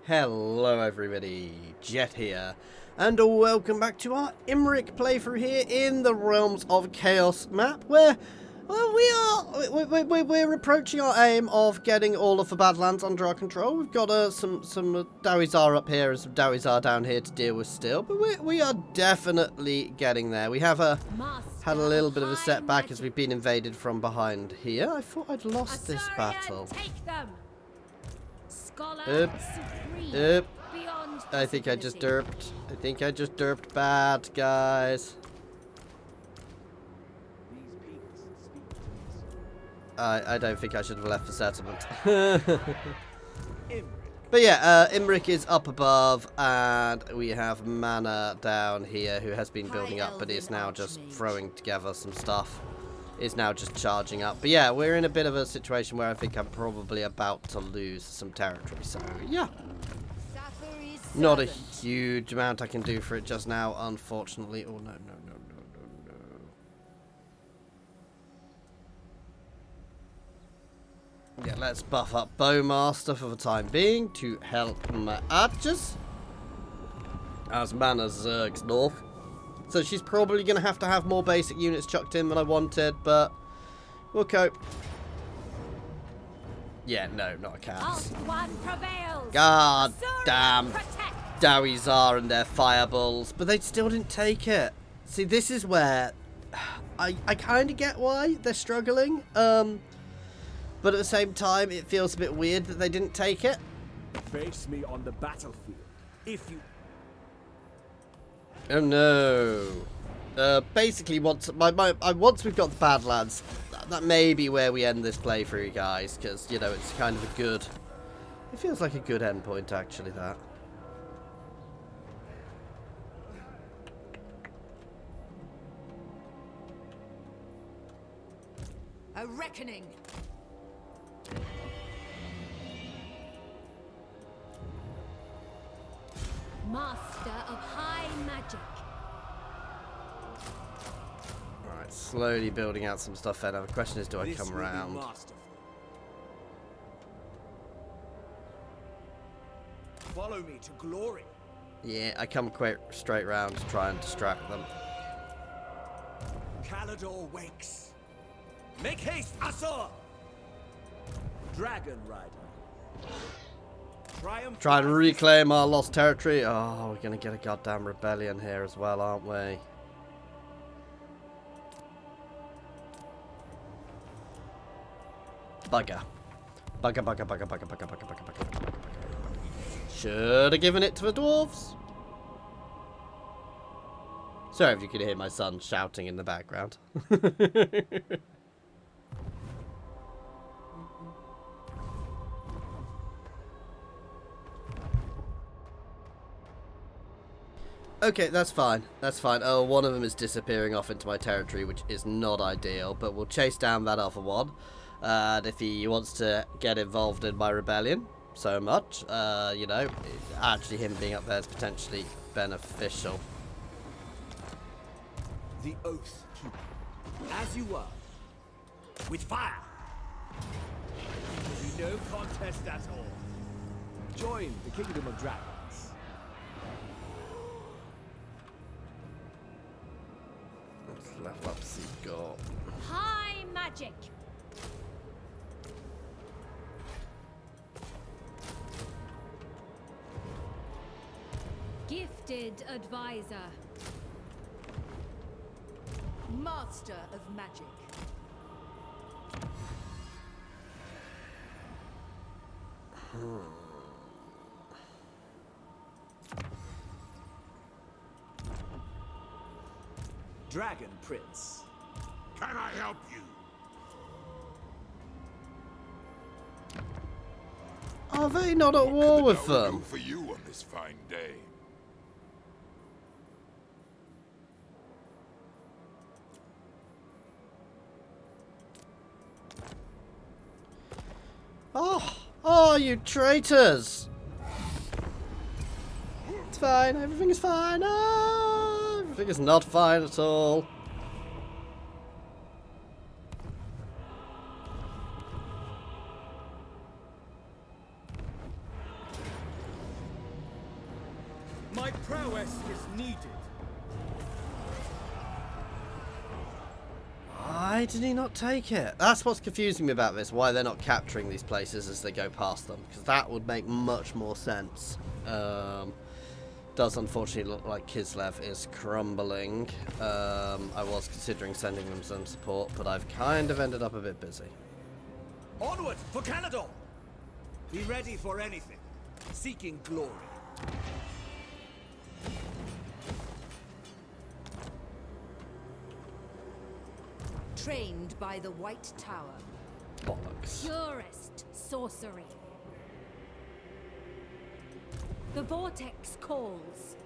Hello everybody, Jet here, and welcome back to our Imrik playthrough here in the Realms of Chaos map, where, well, we're approaching our aim of getting all of the Badlands under our control. We've got some Dawizar up here and some Dawizar down here to deal with still, but we are definitely getting there. We have had a little bit of a setback as we've been invaded from behind here. I thought I'd lost this battle. Oop. I think I just derped. I think I just derped bad, guys. I don't think I should have left the settlement. But yeah, Imrik is up above, and we have Mana down here, who has been building up, but is now just throwing together some stuff. Is now just charging up. But yeah, we're in a bit of a situation where I think I'm probably about to lose some territory. So yeah, not a huge amount I can do for it just now, unfortunately. Oh no. Yeah, let's buff up Bowmaster for the time being to help my archers as Mana zergs north. So she's probably going to have more basic units chucked in than I wanted, but we'll cope. Yeah, no, not a cast. God damn Dawizar and their fireballs. But they still didn't take it. See, this is where I kind of get why they're struggling. But at the same time, it feels a bit weird that they didn't take it. Face me on the battlefield. If you... Oh no. Basically, once we've got the Badlands, that may be where we end this playthrough, guys, because, you know, it's kind of a good... It feels like a good endpoint, actually, that. A reckoning. Master of high magic. Alright, slowly building out some stuff there. Now the question is, do I come around? Follow me to glory. Yeah, I come quite straight round to try and distract them. Caledor wakes. Make haste, Asur! Dragon Rider. Try and reclaim our lost territory. Oh, we're going to get a goddamn rebellion here as well, aren't we? Bugger. Bugger. Should have given it to the dwarves. Sorry if you could hear my son shouting in the background. Okay, that's fine. That's fine. Oh, one of them is disappearing off into my territory, which is not ideal, but we'll chase down that other one. And if he wants to get involved in my rebellion so much, you know, actually him being up there is potentially beneficial. The oath keeper. As you were. With fire. There will be no contest at all. Join the Kingdom of Dragons. Level up Seagull. High magic. Gifted advisor. Master of magic. Dragon Prince. Can I help you? Are they not at war with What them? do for you on this fine day? Oh, you traitors! It's fine. Everything is fine. Oh, everything is not fine at all. My prowess is needed. Why did he not take it? That's what's confusing me about this. Why they're not capturing these places as they go past them. Because that would make much more sense. Does unfortunately look like Kislev is crumbling. I was considering sending them some support, but I've kind of ended up a bit busy. Onward for Caledor! Be ready for anything. Seeking glory. Trained by the White Tower. Bollocks. Purest sorcery. The vortex calls.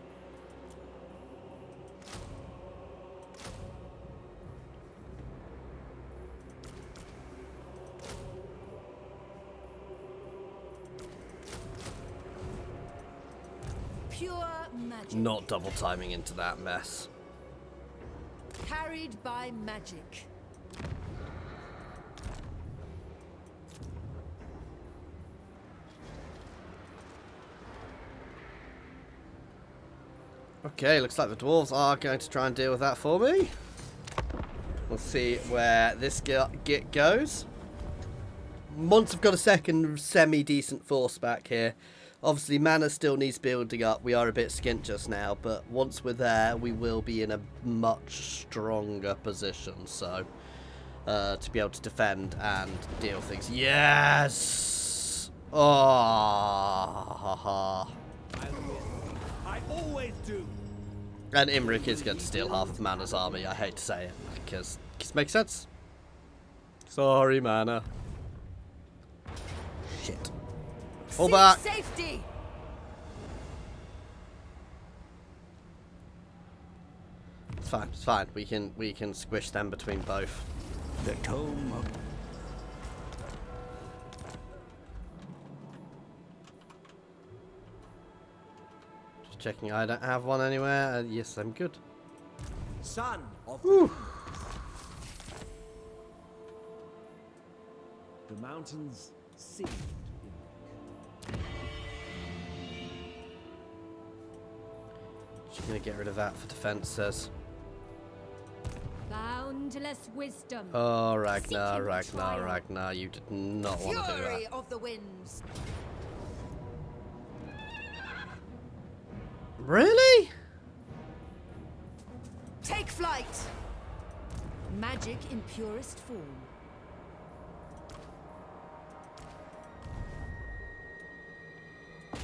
Pure magic. Not double timing into that mess. Carried by magic. Okay, looks like the dwarves are going to try and deal with that for me. We'll see where this git goes. Once I've got a second semi-decent force back here, obviously mana still needs building up. We are a bit skint just now, but once we're there, we will be in a much stronger position. So, to be able to defend and deal things. Yes! Oh, I always do. and Imrik is going to steal half of Mana's army. I hate to say it, because it makes sense. Sorry, Mana. Shit. Pull back. Safety. It's fine. It's fine. We can squish them between both. The tome of... Just checking. I don't have one anywhere. Yes, I'm good. Son of... Whew. The mountains seemed She's gonna get rid of that for defense, says. Boundless wisdom. Oh, Ragnar, Seeking Ragnar, trial. Ragnar, you did not want to do that. Fury of the winds. Really? Take flight. Magic in purest form.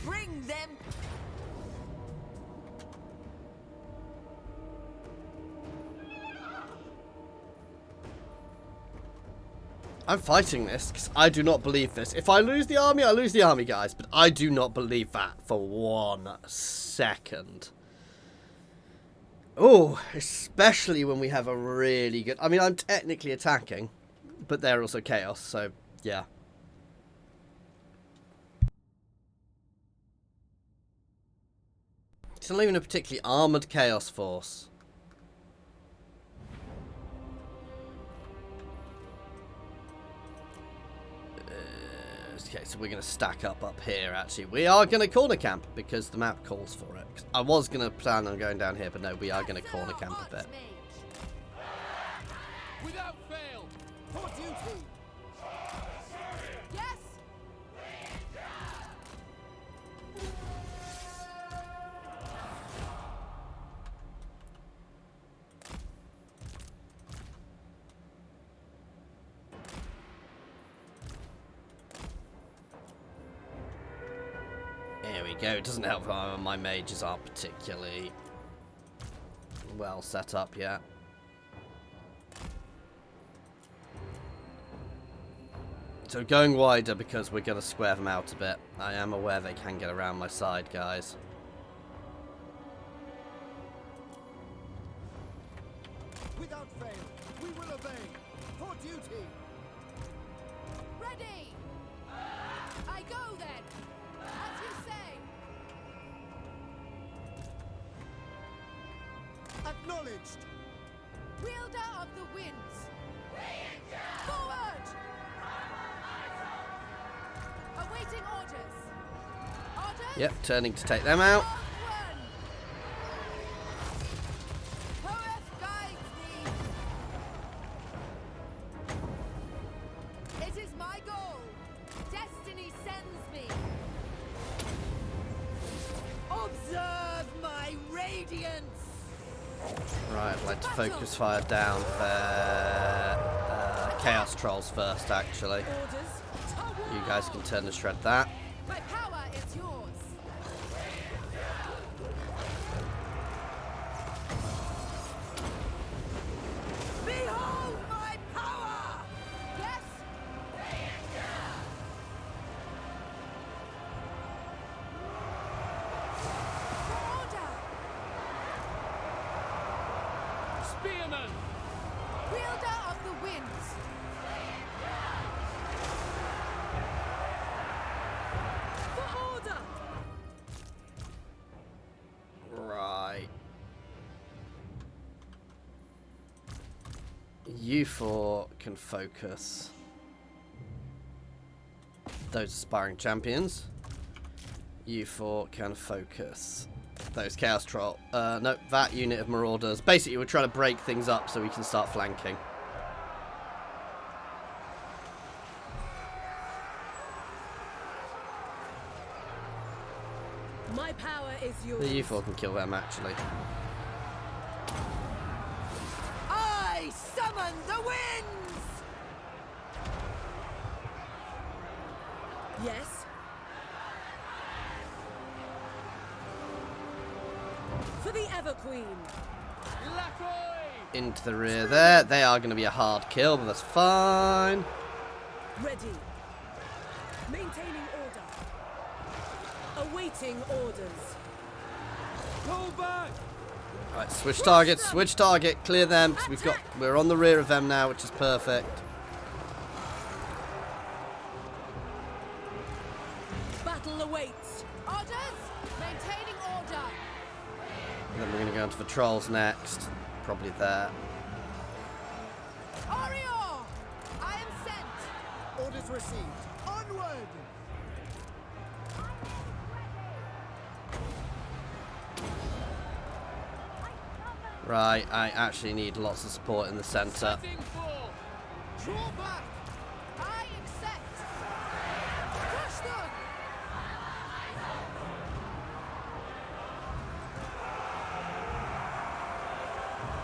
Bring them. I'm fighting this because I do not believe this. If I lose the army, I lose the army, guys. But I do not believe that for 1 second. Oh, especially when we have a really good... I mean, I'm technically attacking, but they're also chaos, so yeah. It's not even a particularly armoured chaos force. Okay, so we're going to stack up here, actually. We are going to corner camp, because the map calls for it. I was going to plan on going down here, but no, we are going to corner camp a bit. Without fail, for duty. Yes. There we go. It doesn't help my mages aren't particularly well set up yet. So going wider because we're going to square them out a bit. I am aware they can get around my side, guys. Without fail, we will obey. For duty. Ready. I go then. As you say. Acknowledged. Wielder of the winds. Forward. Awaiting orders. Orders. Yep, turning to take them out. Onward. Right, I'd like to focus fire down their Chaos Trolls first, actually. You guys can turn and shred that. My power is yours. Behold my power! Yes? Order! Spearman! Wielder of the winds! For order! Right. You four can focus those aspiring champions. You four can focus those Chaos Troll. No, that unit of Marauders. Basically, we're trying to break things up so we can start flanking. My power is yours. The U4 can kill them, actually. I summon the winds! Yes? For the Ever Queen. Into the rear there. They are going to be a hard kill, but that's fine. Ready. Maintaining order. Awaiting orders. Pull back! Right, switch target, switch target, clear them, because we're on the rear of them now, which is perfect. Battle awaits. Orders. Maintaining order. And then we're going to go into the trolls next. Probably there. Orior! I am sent. Orders received. Onward! Right, I actually need lots of support in the centre. Draw back! I accept. Crush them.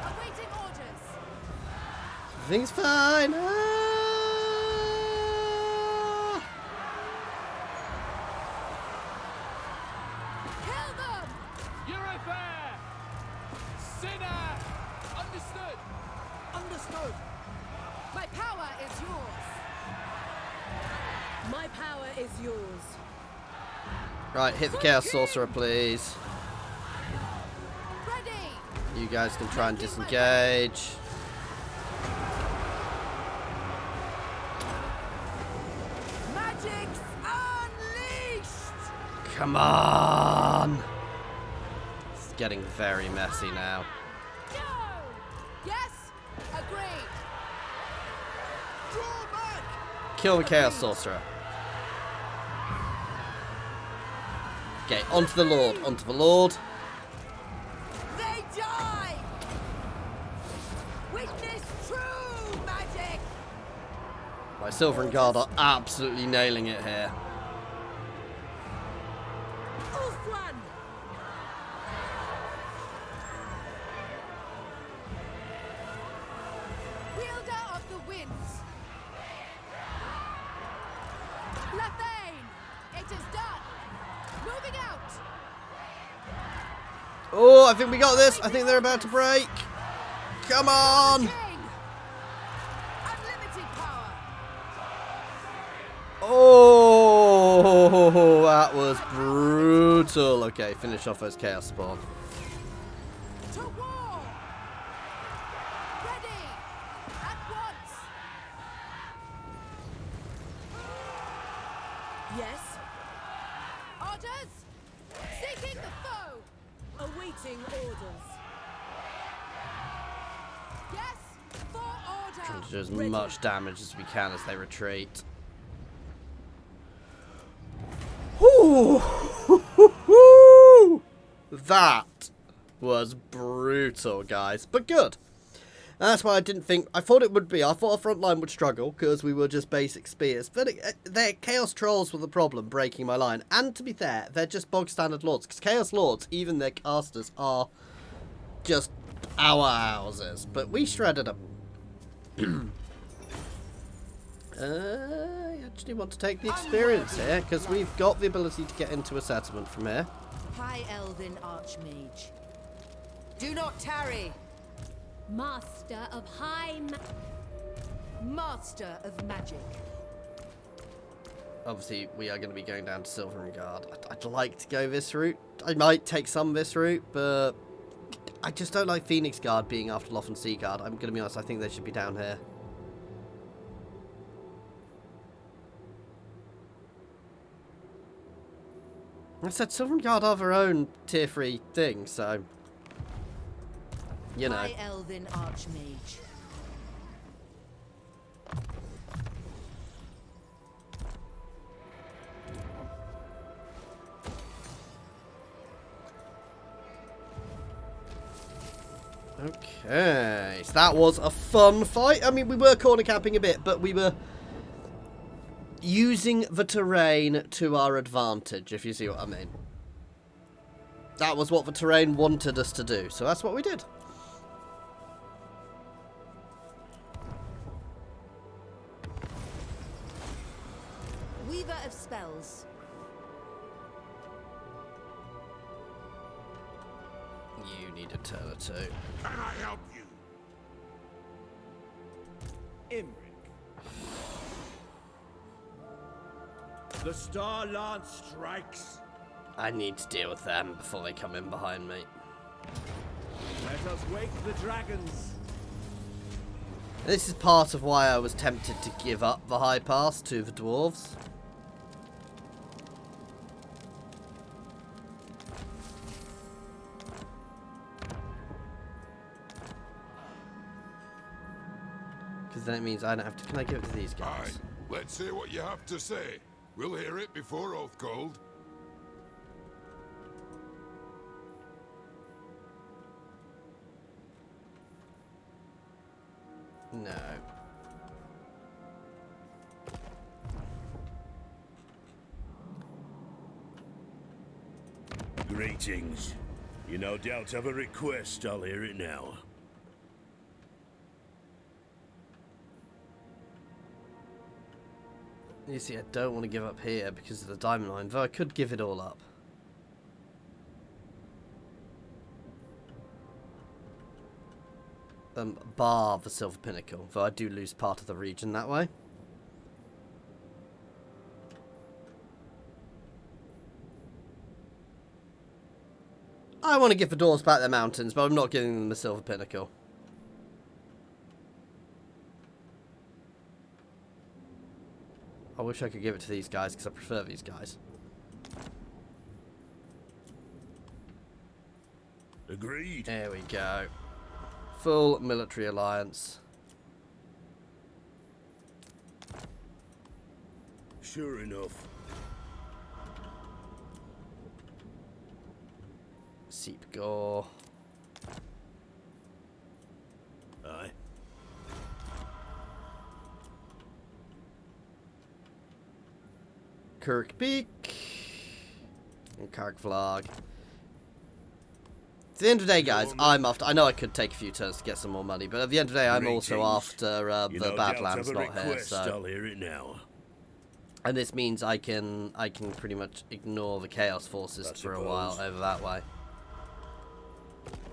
Awaiting orders. Everything's fine. Ah! Kill them. You're fair! Sinner! Understood! Understood! My power is yours. My power is yours. Right, hit the Chaos Sorcerer, please. Ready. You guys can try and disengage. Magic's unleashed. Come on! It's getting very messy now. Go. Yes. Agreed. Draw back! Kill the Chaos Sorcerer. Okay, onto the Lord, onto the Lord. They die. Witness true magic. My Silver and Guard are absolutely nailing it here. Ulfran. Wielder of the winds. Lathane. It is done. Moving out. Oh, I think we got this. I think they're about to break. Come on. King. Unlimited power. Oh, that was brutal. Okay, finish off those Chaos Spawn. To war. Ready. At once. Yes. Orders. Seeking the foe. Awaiting orders. Yes. For order. Trying to do as much damage as we can as they retreat. Whew. That was brutal, guys, but good. And that's why I didn't think... I thought it would be. I thought our front line would struggle because we were just basic spears. But their Chaos Trolls were the problem, breaking my line. And to be fair, they're just bog standard Lords. Because Chaos Lords, even their casters, are just our houses, but we shredded them. I actually want to take the experience here, because we've got the ability to get into a settlement from here. High Elven Archmage. Do not tarry! Master of Master of Magic. Obviously, we are going to be going down to Silverengard. I'd like to go this route. I might take some this route, but I just don't like Phoenix Guard being after Loth and Seaguard. I'm going to be honest, I think they should be down here. I said Silverengard are their own tier 3 thing, so you know. High Elven Archmage. Okay, so that was a fun fight. I mean, we were corner camping a bit, but we were using the terrain to our advantage, if you see what I mean. That was what the terrain wanted us to do, so that's what we did. Weaver of Spells. You need a turn or two. Can I help you? Imrik. The Star Lance strikes. I need to deal with them before they come in behind me. Let us wake the dragons. This is part of why I was tempted to give up the high pass to the dwarves. Because then it means I don't have to... Can I give it to these Aye. guys? Let's hear what you have to say. We'll hear it before Oathcold. No. Greetings. You no doubt have a request, I'll hear it now. You see, I don't want to give up here because of the diamond line, though I could give it all up. Bar the Silver Pinnacle, though I do lose part of the region that way. I want to give the Dwarves back their mountains, but I'm not giving them the Silver Pinnacle. I wish I could give it to these guys, because I prefer these guys. Agreed. There we go. Full military alliance. Sure enough. Seep Gore. Aye. Kirkbeak. And Kargvlag. At the end of the day, guys, I'm after... I know I could take a few turns to get some more money, but at the end of the day, I'm also after the Badlands not here, so... I'll hear it now. And this means I can pretty much ignore the Chaos Forces for a while over that way.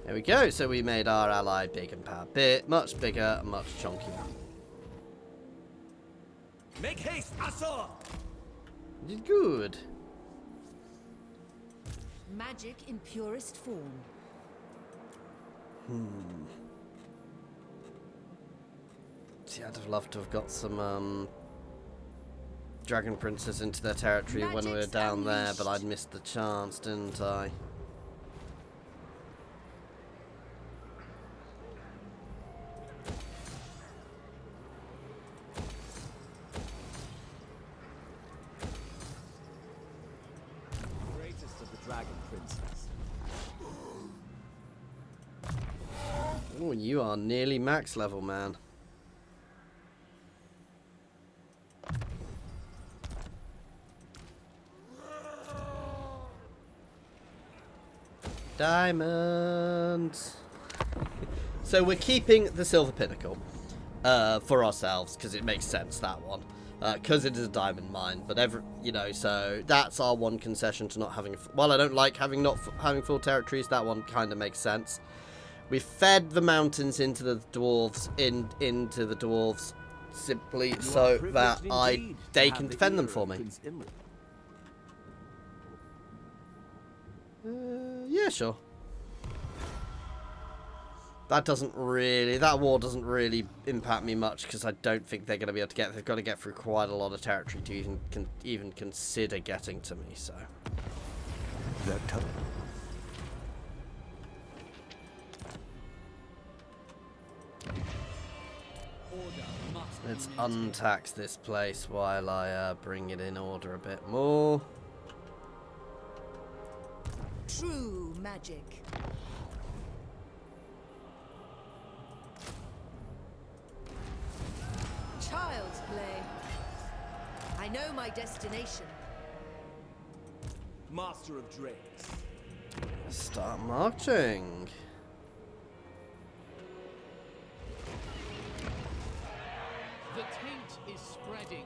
There we go, so we made our ally big and power bit, much bigger and much chunkier. Make haste, Asor! You did good. Magic in purest form. See, I'd have loved to have got some Dragon Princes into their territory when we were down there, but I'd missed the chance, didn't I? Greatest of the dragon princes. Oh, you are nearly max level, man. Diamonds. So we're keeping the Silver Pinnacle for ourselves because it makes sense, that one. Because it is a diamond mine, but so that's our one concession to not having. While I don't like having full territories, that one kind of makes sense. We fed the mountains into the dwarves, into the dwarves, simply so that they can defend them for me. Prince Imrik. Yeah, sure. That war doesn't really impact me much because I don't think they're going to be able to get. They've got to get through quite a lot of territory to even consider getting to me. So. Let's untax this place while I bring it in order a bit more. True magic. Child's play. I know my destination. Master of Drakes. Start marching. The taint is spreading.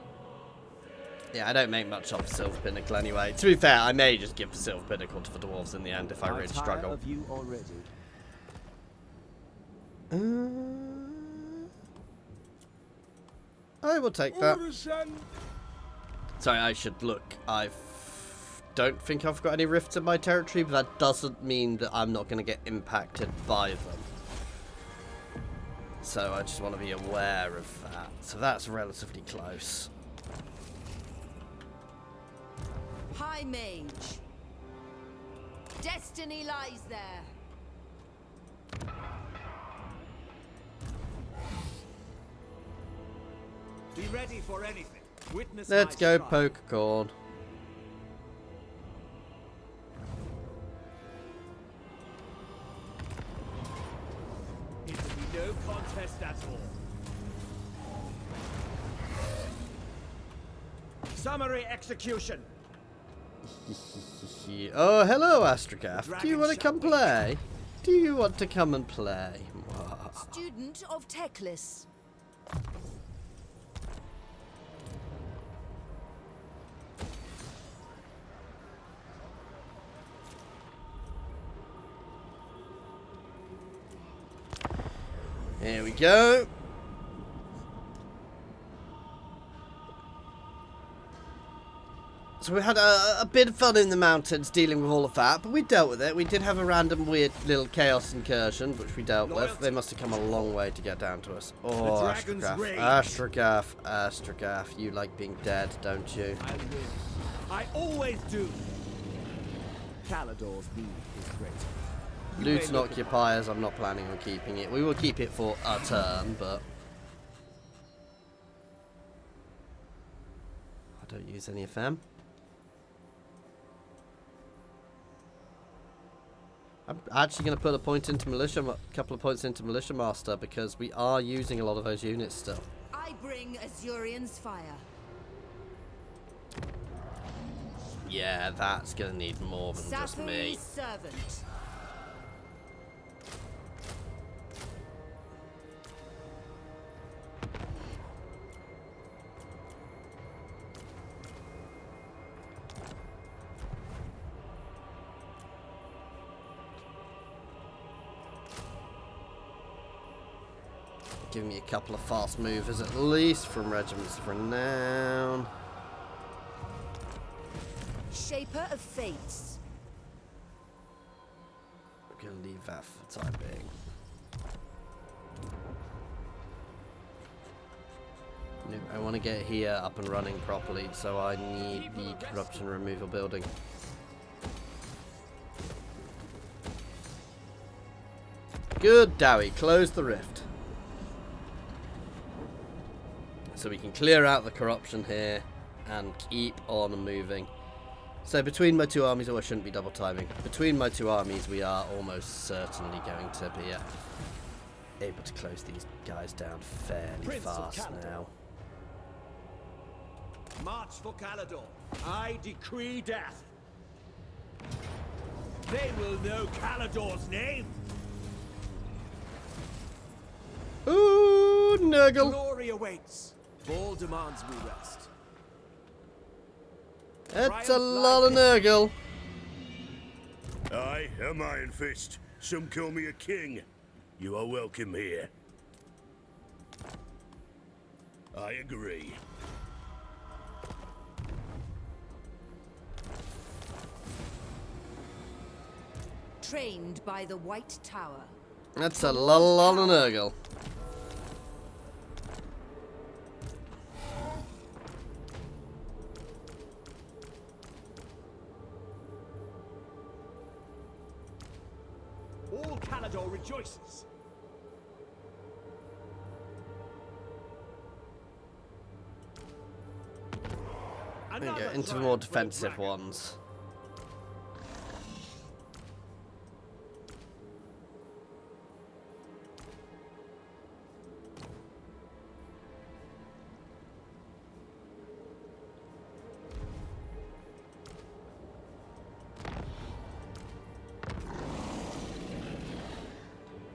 Yeah, I don't make much of the Silver Pinnacle anyway. To be fair, I may just give the Silver Pinnacle to the dwarves in the end if I really struggle. Of you already. I will take that. Sorry, I should look. I don't think I've got any rifts in my territory, but that doesn't mean that I'm not going to get impacted by them. So I just want to be aware of that. So that's relatively close. High Mage. Destiny lies there. Be ready for anything. Witness Let's my go stride. poke corn. It will be no contest at all. Summary execution. Oh, hello, Astrogaf. Do you want to come play? Do you want to come and play? Student of Teclis. Here we go. So we had a bit of fun in the mountains dealing with all of that, but we dealt with it. We did have a random weird little chaos incursion, which we dealt with. They must have come a long way to get down to us. Oh, dragon's Astrogaf, rage. Astrogaf, Astrogaf. You like being dead, don't you? I win. I always do. Caledor's need is great. You may Luton look at- occupiers, I'm not planning on keeping it. We will keep it for a turn, but I don't use any of them. I'm actually going to put a point into militia, a couple of points into militia master because we are using a lot of those units still. I bring Azurian's fire. Yeah, that's going to need more than just me. Sapphi's servant. Give me a couple of fast movers at least from regiments of renown. Shaper of Fates. I'm going to leave that for the time being. No, I want to get here up and running properly, so I need the corruption removal building. Good, Dowie, close the rift. So we can clear out the corruption here and keep on moving. So between my two armies, I shouldn't be double timing. Between my two armies, we are almost certainly going to be able to close these guys down fairly Prince of fast Caledor. now. March for Caledor. I decree death. They will know Caledor's name. Ooh, Nurgle. Glory awaits. All demands we rest. That's a lot of Nurgle. I am Iron Fist. Some call me a king. You are welcome here. I agree. Trained by the White Tower. That's a lot of Nurgle. All Caledor rejoices. There we go, into the more defensive ones.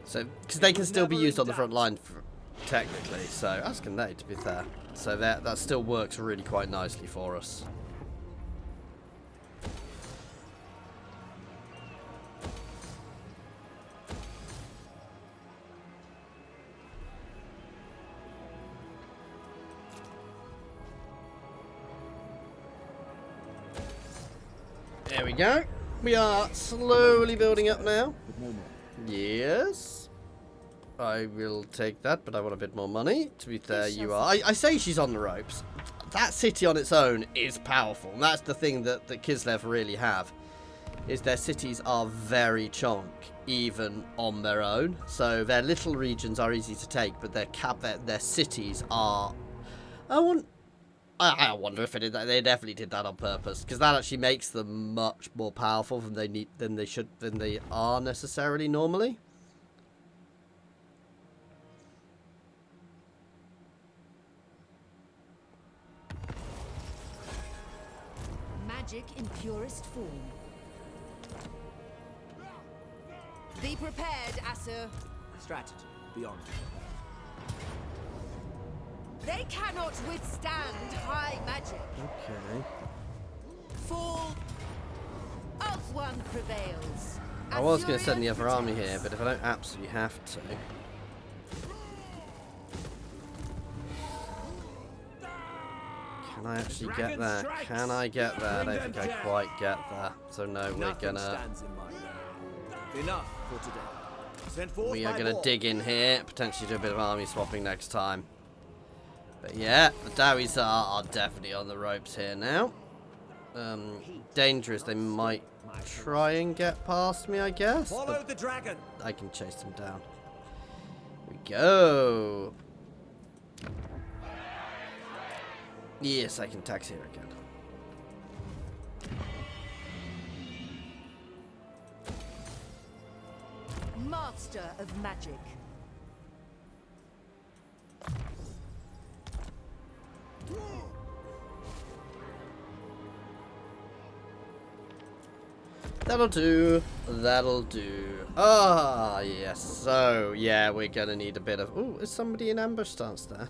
So, because they can still be used on the front line, technically. So, as can they, to be fair. So that still works really quite nicely for us. There we go. We are slowly building up now. Yes. I will take that, but I want a bit more money. To be fair, you are. I say she's on the ropes. That city on its own is powerful. And that's the thing that Kislev really have. Is their cities are very chonk, even on their own. So their little regions are easy to take, but their cities are... I wonder if they definitely did that on purpose, because that actually makes them much more powerful than they are necessarily normally. Magic in purest form. Be prepared, Asur. Strategy beyond. They cannot withstand high magic. Okay. Fall of one prevails. I was going to send the other army here, but if I don't absolutely have to... Can I actually get there? Can I get there? I don't think I quite get there. So no, we're gonna... Enough for today. Send forth We are my going to war. dig in here, potentially do a bit of army swapping next time. But yeah, the Dowies are definitely on the ropes here now. Dangerous, they might try and get past me, I guess. Follow the dragon. I can chase them down. Here we go. Yes, I can tax here again. Master of magic. That'll do. That'll do. Ah, yes. So, yeah, we're going to need a bit of... Ooh, is somebody in ambush stance there?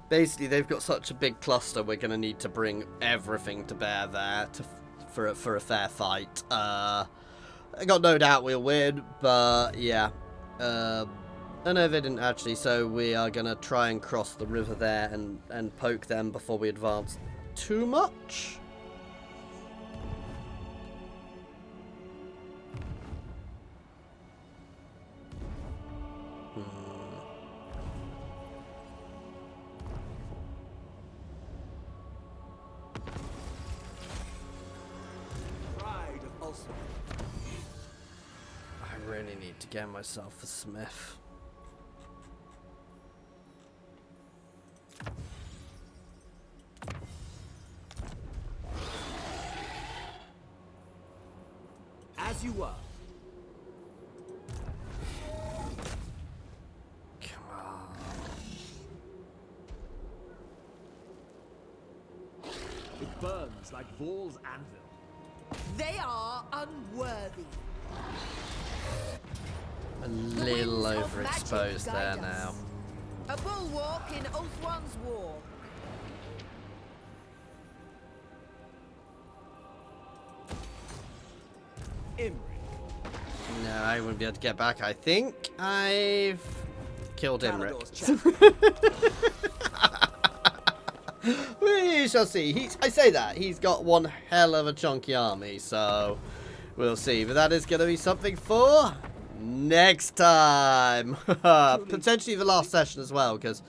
Basically, they've got such a big cluster, we're going to need to bring everything to bear there for a fair fight. I got no doubt we'll win, but yeah. Oh no, they didn't actually, so we are going to try and cross the river there and poke them before we advance too much. I really need to get myself a smith. As you were. Come on. It burns like Vorl's anvil. They are unworthy. A little winds of overexposed magic there guide now. us. A bulwark in Ulthuan's war. Imrik. No, I won't be able to get back. I think I've killed Caledor's Imrik. We shall see. I say that. He's got one hell of a chunky army, so we'll see. But that is going to be something for next time. Potentially the last session as well, because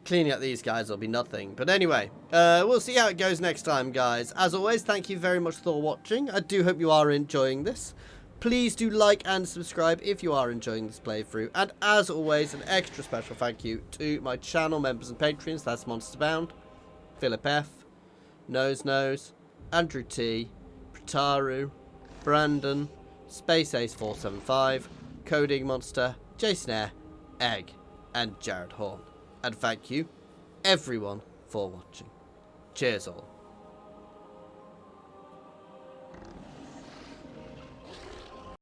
cleaning up these guys will be nothing. But anyway, we'll see how it goes next time, guys. As always, thank you very much for watching. I do hope you are enjoying this. Please do like and subscribe if you are enjoying this playthrough. And as always, an extra special thank you to my channel members and patrons. That's Monster Bound, Philip F, Nose, Andrew T, Prataru, Brandon, Space Ace 475, Coding Monster, Jason Air, Egg, and Jared Horn. And thank you, everyone, for watching. Cheers all.